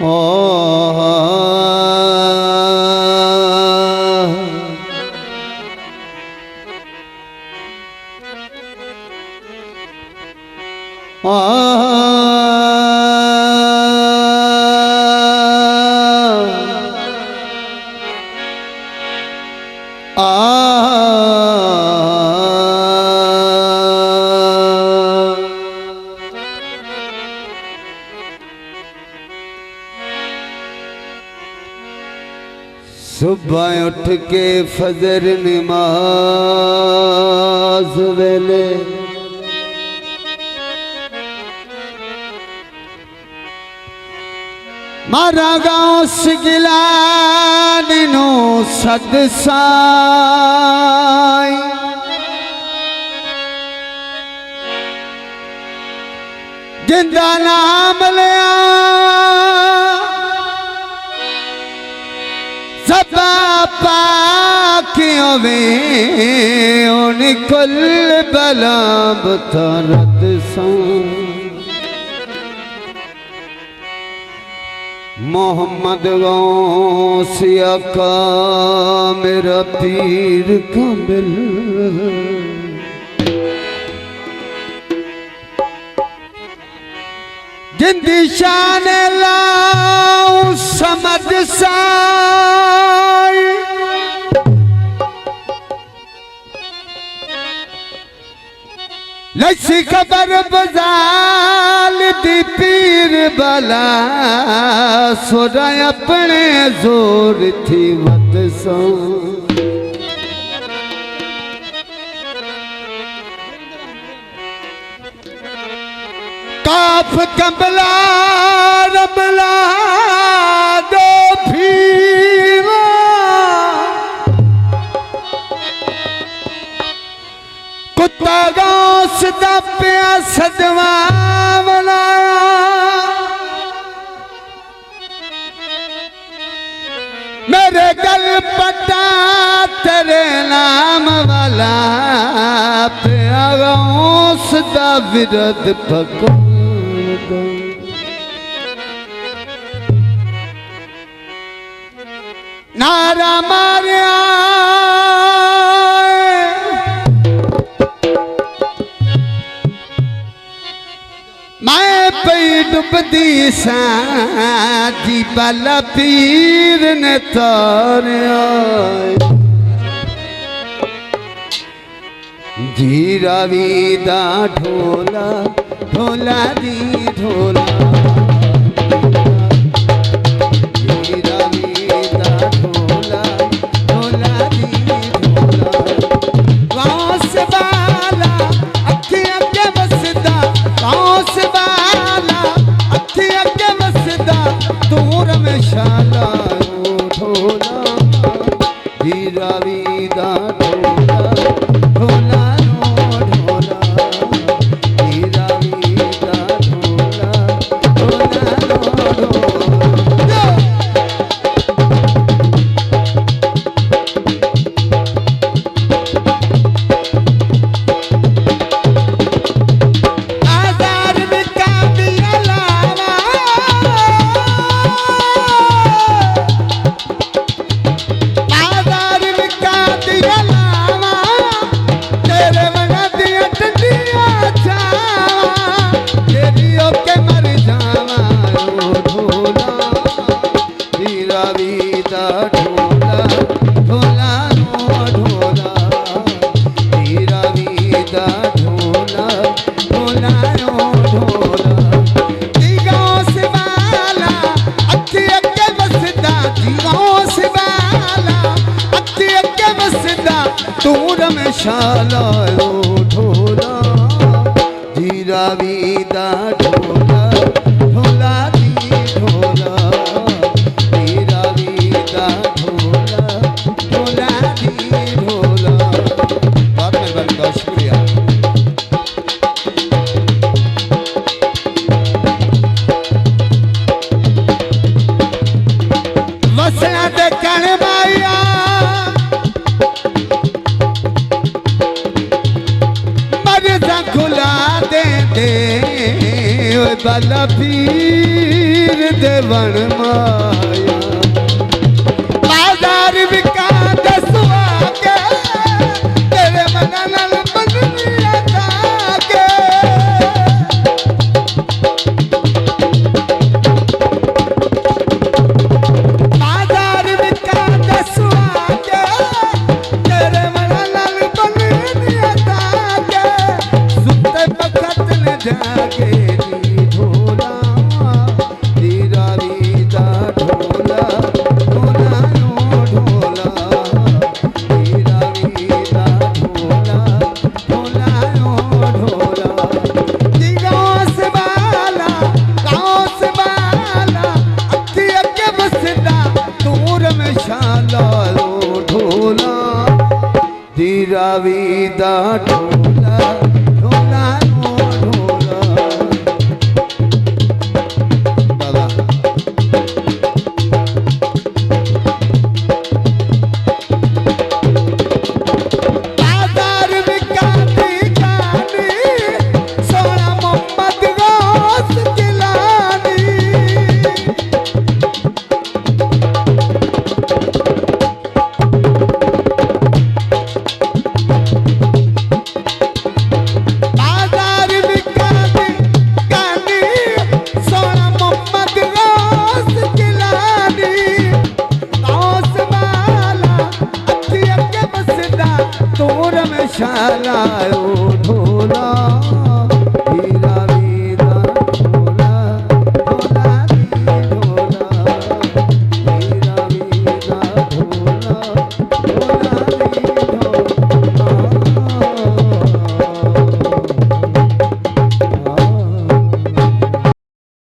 ओ सुबह उठ के फजर नमाज वेले मारा गाँव सिगिलानो सदसाई जिंदा नाम लिया पाकियों में उन कुल बला बतरत मोहम्मद गौसिया का मेरा पीर कामिल जिंदी शान लाऊं समझ साई लसी खबर बजाल दी पीर बला सोरा अपने जोर थी मत सो काफ कबला रबला दो भीवा कुत्ता गौस दा पिया सजवा बनाया मेरे गल पटा तेरे नाम वाला पिया गौस दा विरद पको नारा मारिया मैं पई डुबदी साजी बाला पीर ने तारिया जीरा वीदा ढोला ढोला दी ढोला जीरा वीदा ढोला ढोला दी ढोला वास वाला अखियां के बसदा वास वाला अखियां के बसदा दूर में शाला ढोला जीरा वीदा ढोला ढोला शाला ढोला जीरा वीदा ढोला ढोला दी ढोला जीरा वीदा ढोला ढोला दी ढोला। बहुत मेहरबानी का शुक्रिया। वसना देखण माया खुला दे दे बल पीर देवण माया बाजार विका दसवा के तेरे मन नल बननिया के बाजार विका दसवा के तेरे मन नल बननिया के सुते बखत न जागे वीदा ढोला ढोला ढोला बाबा बाजार विकाती गानी सोना मोहम्मद गौस गिलानी शाला